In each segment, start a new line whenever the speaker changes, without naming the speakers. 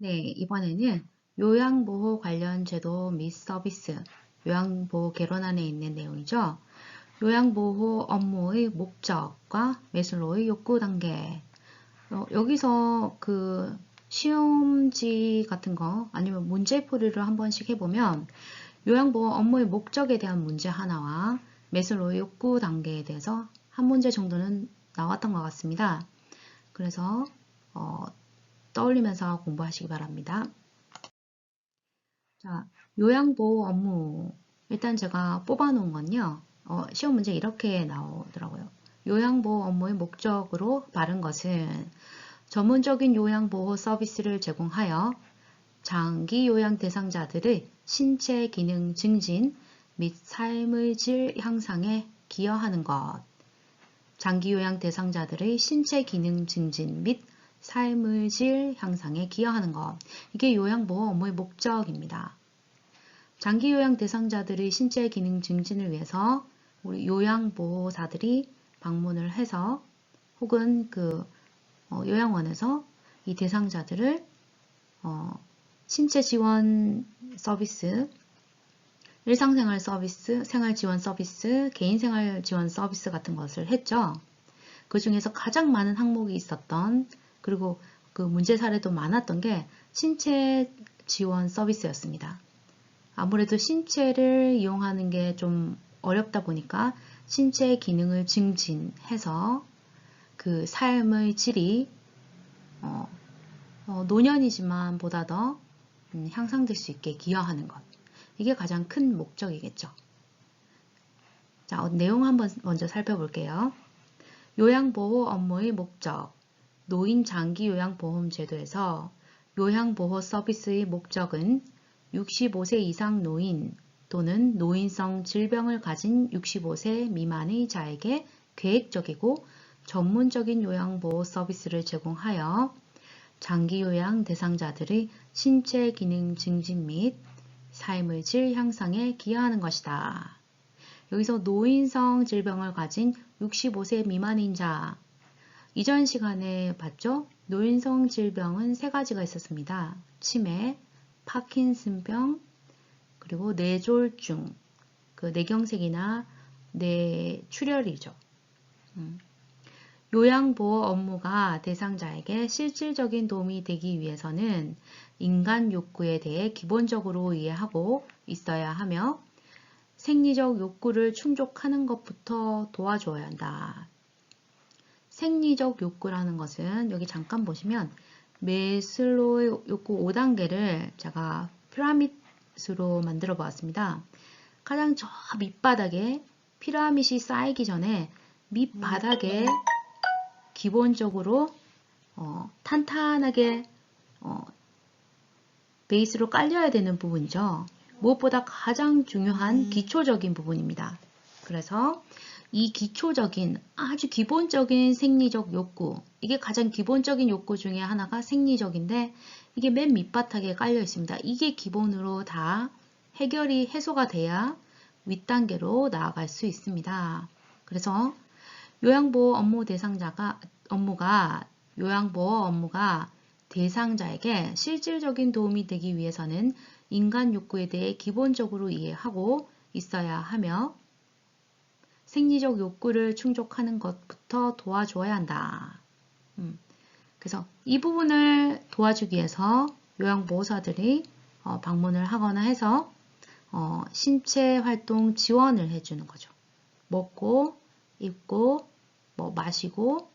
네, 이번에는 요양보호 관련 제도 및 서비스, 요양보호 개론안에 있는 내용이죠. 요양보호 업무의 목적과 매슬로우의 욕구 단계. 여기서 그 시험지 같은 거 아니면 문제풀이를 한 번씩 해보면 요양보호 업무의 목적에 대한 문제 하나와 매슬로우의 욕구 단계에 대해서 한 문제 정도는 나왔던 것 같습니다. 그래서 떠올리면서 공부하시기 바랍니다. 자, 요양보호 업무. 일단 제가 뽑아놓은 건요. 시험 문제 이렇게 나오더라고요. 요양보호 업무의 목적으로 바른 것은 전문적인 요양보호 서비스를 제공하여 장기 요양 대상자들의 신체 기능 증진 및 삶의 질 향상에 기여하는 것. 장기 요양 대상자들의 신체 기능 증진 및 삶의 질 향상에 기여하는 것. 이게 요양보호 업무의 목적입니다. 장기 요양 대상자들의 신체 기능 증진을 위해서 우리 요양보호사들이 방문을 해서 혹은 요양원에서 이 대상자들을 신체 지원 서비스, 일상생활 서비스, 생활 지원 서비스, 개인생활 지원 서비스 같은 것을 했죠. 그 중에서 가장 많은 항목이 있었던, 그리고 그 문제 사례도 많았던 게 신체 지원 서비스였습니다. 아무래도 신체를 이용하는 게 좀 어렵다 보니까 신체 기능을 증진해서 그 삶의 질이 노년이지만 보다 더 향상될 수 있게 기여하는 것. 이게 가장 큰 목적이겠죠. 자, 내용 한번 먼저 살펴볼게요. 요양보호 업무의 목적. 노인 장기 요양보험 제도에서 요양보호 서비스의 목적은 65세 이상 노인 또는 노인성 질병을 가진 65세 미만의 자에게 계획적이고 전문적인 요양보호 서비스를 제공하여 장기 요양 대상자들의 신체 기능 증진 및 삶의 질 향상에 기여하는 것이다. 여기서 노인성 질병을 가진 65세 미만인 자, 이전 시간에 봤죠? 노인성 질병은 세 가지가 있었습니다. 치매, 파킨슨병, 그리고 뇌졸중, 그 뇌경색이나 뇌출혈이죠. 요양보호 업무가 대상자에게 실질적인 도움이 되기 위해서는 인간 욕구에 대해 기본적으로 이해하고 있어야 하며 생리적 욕구를 충족하는 것부터 도와줘야 한다. 생리적 욕구라는 것은 여기 잠깐 보시면 메슬로우의 욕구 5단계를 제가 피라밋으로 만들어 보았습니다. 가장 저 밑바닥에 피라밋이 쌓이기 전에 밑바닥에 기본적으로 탄탄하게 베이스로 깔려야 되는 부분이죠. 무엇보다 가장 중요한 기초적인 부분입니다. 그래서 이 기초적인 아주 기본적인 생리적 욕구, 이게 가장 기본적인 욕구 중에 하나가 생리적인데 이게 맨 밑바닥에 깔려 있습니다. 이게 기본으로 다 해결이 해소가 돼야 윗단계로 나아갈 수 있습니다. 그래서 요양보호 업무가 대상자에게 실질적인 도움이 되기 위해서는 인간 욕구에 대해 기본적으로 이해하고 있어야 하며 생리적 욕구를 충족하는 것부터 도와줘야 한다. 그래서 이 부분을 도와주기 위해서 요양보호사들이 방문을 하거나 해서 신체 활동 지원을 해주는 거죠. 먹고, 입고, 마시고,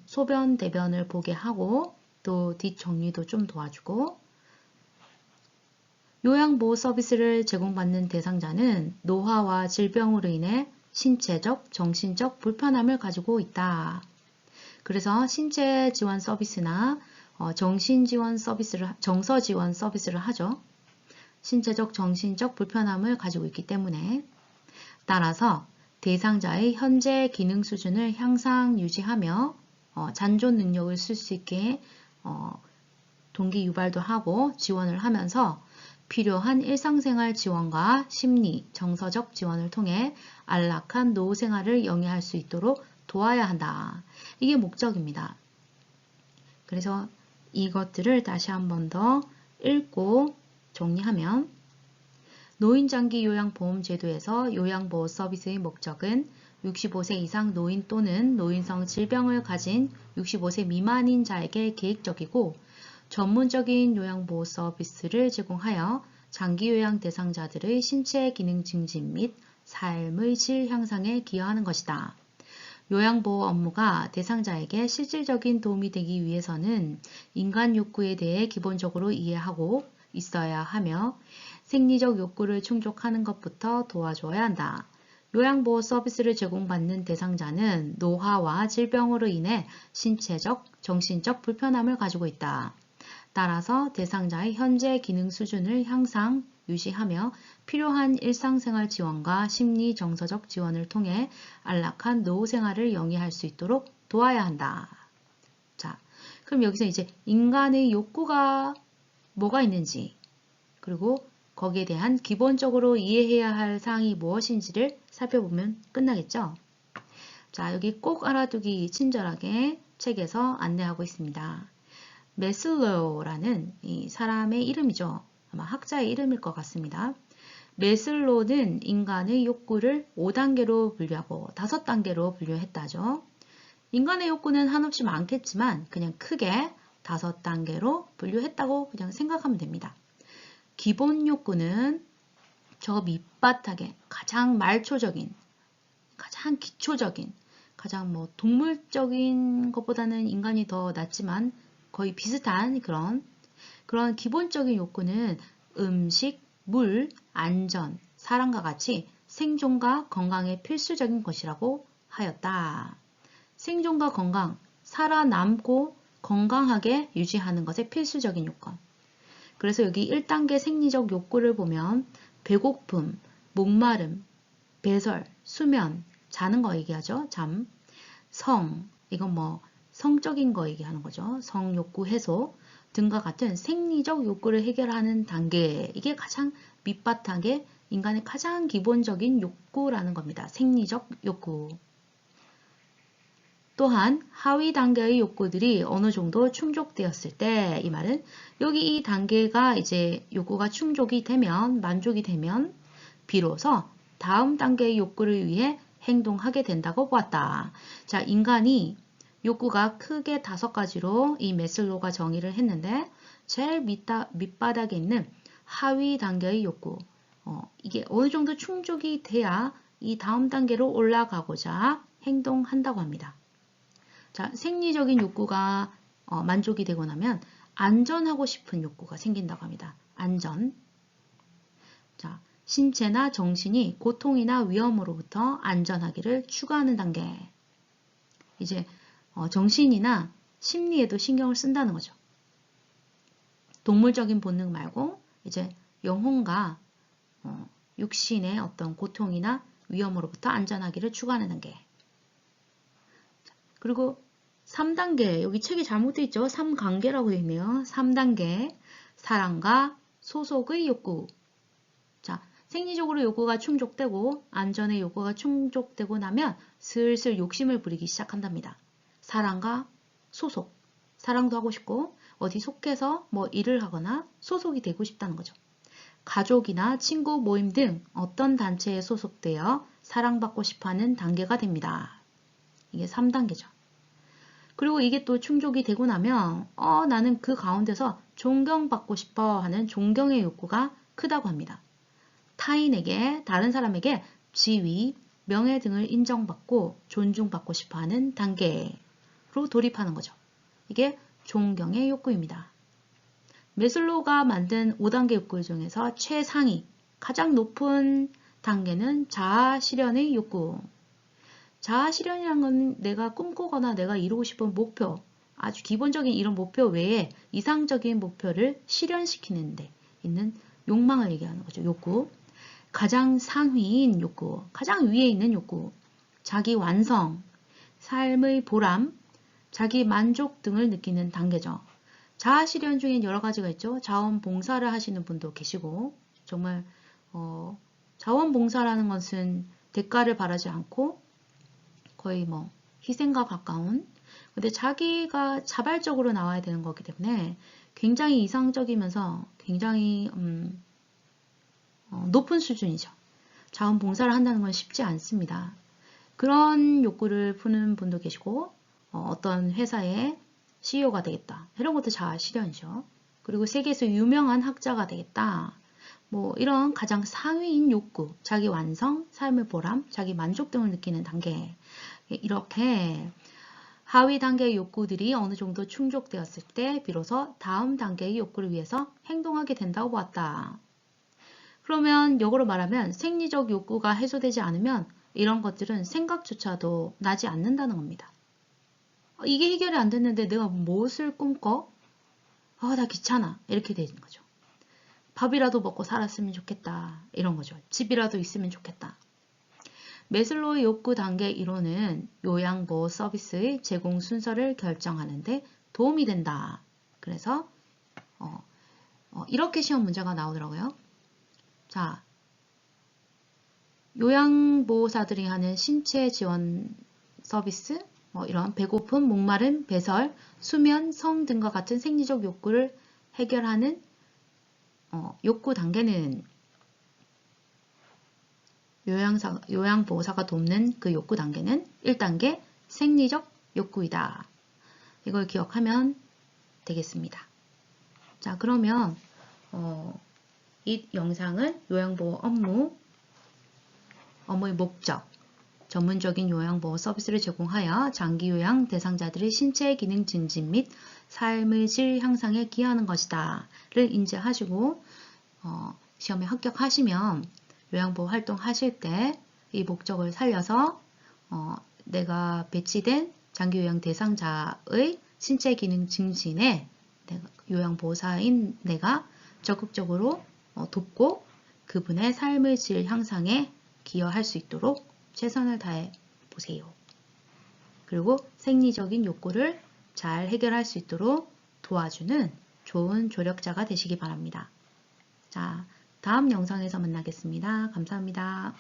소변, 대변을 보게 하고 또 뒷정리도 좀 도와주고 요양보호 서비스를 제공받는 대상자는 노화와 질병으로 인해 신체적, 정신적 불편함을 가지고 있다. 그래서 신체 지원 서비스나 정서 지원 서비스를 하죠. 신체적, 정신적 불편함을 가지고 있기 때문에 따라서 대상자의 현재 기능 수준을 향상 유지하며 잔존 능력을 쓸 수 있게 동기 유발도 하고 지원을 하면서 필요한 일상생활 지원과 심리, 정서적 지원을 통해 안락한 노후 생활을 영위할 수 있도록 도와야 한다. 이게 목적입니다. 그래서 이것들을 다시 한 번 더 읽고 정리하면 노인장기 요양보험제도에서 요양보호 서비스의 목적은 65세 이상 노인 또는 노인성 질병을 가진 65세 미만인 자에게 계획적이고 전문적인 요양보호 서비스를 제공하여 장기요양 대상자들의 신체 기능 증진 및 삶의 질 향상에 기여하는 것이다. 요양보호 업무가 대상자에게 실질적인 도움이 되기 위해서는 인간 욕구에 대해 기본적으로 이해하고 있어야 하며 생리적 욕구를 충족하는 것부터 도와줘야 한다. 요양보호 서비스를 제공받는 대상자는 노화와 질병으로 인해 신체적, 정신적 불편함을 가지고 있다. 따라서 대상자의 현재 기능 수준을 향상, 유지하며 필요한 일상생활 지원과 심리 정서적 지원을 통해 안락한 노후 생활을 영위할 수 있도록 도와야 한다. 자, 그럼 여기서 이제 인간의 욕구가 뭐가 있는지, 그리고 거기에 대한 기본적으로 이해해야 할 사항이 무엇인지를 살펴보면 끝나겠죠? 자, 여기 꼭 알아두기 친절하게 책에서 안내하고 있습니다. 메슬로우라는 이 사람의 이름이죠. 아마 학자의 이름일 것 같습니다. 메슬로우는 인간의 욕구를 5단계로 분류하고 5단계로 분류했다죠. 인간의 욕구는 한없이 많겠지만 그냥 크게 5단계로 분류했다고 그냥 생각하면 됩니다. 기본 욕구는 저 밑바닥에 가장 말초적인, 가장 기초적인, 가장 뭐 동물적인 것보다는 인간이 더 낫지만 거의 비슷한 그런 기본적인 욕구는 음식, 물, 안전, 사랑과 같이 생존과 건강에 필수적인 것이라고 하였다. 생존과 건강, 살아남고 건강하게 유지하는 것에 필수적인 요건. 그래서 여기 1단계 생리적 욕구를 보면 배고픔, 목마름, 배설, 수면, 자는 거 얘기하죠. 잠, 성, 이건 뭐 성적인 거 얘기하는 거죠. 성욕구 해소 등과 같은 생리적 욕구를 해결하는 단계, 이게 가장 밑바탕에 인간의 가장 기본적인 욕구라는 겁니다. 생리적 욕구. 또한 하위 단계의 욕구들이 어느 정도 충족되었을 때, 이 말은 여기 이 단계가 이제 욕구가 충족이 되면, 만족이 되면 비로소 다음 단계의 욕구를 위해 행동하게 된다고 보았다. 자, 인간이 욕구가 크게 5가지로 이 메슬로우가 정의를 했는데 제일 밑바닥에 있는 하위 단계의 욕구, 이게 어느 정도 충족이 돼야 이 다음 단계로 올라가고자 행동한다고 합니다. 자, 생리적인 욕구가 만족이 되고 나면 안전하고 싶은 욕구가 생긴다고 합니다. 안전. 자, 신체나 정신이 고통이나 위험으로부터 안전하기를 추구하는 단계. 이제 정신이나 심리에도 신경을 쓴다는 거죠. 동물적인 본능 말고 이제 영혼과 육신의 어떤 고통이나 위험으로부터 안전하기를 추구하는 단계. 그리고 3단계, 여기 책이 잘못되어 있죠. 3관계라고 되어 있네요. 3단계, 사랑과 소속의 욕구. 자, 생리적으로 욕구가 충족되고 안전의 욕구가 충족되고 나면 슬슬 욕심을 부리기 시작한답니다. 사랑과 소속, 사랑도 하고 싶고 어디 속해서 뭐 일을 하거나 소속이 되고 싶다는 거죠. 가족이나 친구 모임 등 어떤 단체에 소속되어 사랑받고 싶어하는 단계가 됩니다. 이게 3단계죠. 그리고 이게 또 충족이 되고 나면 나는 그 가운데서 존경받고 싶어 하는 존경의 욕구가 크다고 합니다. 타인에게, 다른 사람에게 지위, 명예 등을 인정받고 존중받고 싶어 하는 단계로 돌입하는 거죠. 이게 존경의 욕구입니다. 메슬로우가 만든 5단계 욕구 중에서 최상위, 가장 높은 단계는 자아 실현의 욕구. 자아 실현이라는 건 내가 꿈꾸거나 내가 이루고 싶은 목표, 아주 기본적인 이런 목표 외에 이상적인 목표를 실현시키는 데 있는 욕망을 얘기하는 거죠. 욕구. 가장 상위인 욕구, 가장 위에 있는 욕구, 자기 완성, 삶의 보람, 자기 만족 등을 느끼는 단계죠. 자아 실현 중에 여러 가지가 있죠. 자원봉사를 하시는 분도 계시고, 정말 자원봉사라는 것은 대가를 바라지 않고 거의 뭐 희생과 가까운 근데 자기가 자발적으로 나와야 되는 거기 때문에 굉장히 이상적이면서 굉장히 높은 수준이죠. 자원봉사를 한다는 건 쉽지 않습니다. 그런 욕구를 푸는 분도 계시고 어떤 회사의 CEO가 되겠다. 이런 것도 자아실현이죠. 그리고 세계에서 유명한 학자가 되겠다. 뭐 이런 가장 상위인 욕구, 자기 완성, 삶의 보람, 자기 만족 등을 느끼는 단계. 이렇게 하위 단계의 욕구들이 어느 정도 충족되었을 때 비로소 다음 단계의 욕구를 위해서 행동하게 된다고 보았다. 그러면 역으로 말하면 생리적 욕구가 해소되지 않으면 이런 것들은 생각조차도 나지 않는다는 겁니다. 이게 해결이 안 됐는데 내가 무엇을 꿈꿔? 나 귀찮아. 이렇게 되는 거죠. 밥이라도 먹고 살았으면 좋겠다. 이런 거죠. 집이라도 있으면 좋겠다. 매슬로우의 욕구 단계 이론은 요양보호 서비스의 제공 순서를 결정하는데 도움이 된다. 그래서 이렇게 시험 문제가 나오더라고요. 자, 요양보호사들이 하는 신체 지원 서비스, 이런 배고픔, 목마름, 배설, 수면, 성 등과 같은 생리적 욕구를 해결하는 욕구 단계는 요양보호사가 돕는 그 욕구 단계는 1단계 생리적 욕구이다. 이걸 기억하면 되겠습니다. 자, 그러면 이 영상은 요양보호 업무의 목적, 전문적인 요양보호 서비스를 제공하여 장기요양 대상자들의 신체 기능 증진 및 삶의 질 향상에 기여하는 것이다. 를 인지하시고 시험에 합격하시면 요양보호 활동 하실 때 이 목적을 살려서 내가 배치된 장기요양 대상자의 신체 기능 증진에 요양보호사인 내가 적극적으로 돕고 그분의 삶의 질 향상에 기여할 수 있도록 최선을 다해 보세요. 그리고 생리적인 욕구를 잘 해결할 수 있도록 도와주는 좋은 조력자가 되시기 바랍니다. 자, 다음 영상에서 만나겠습니다. 감사합니다.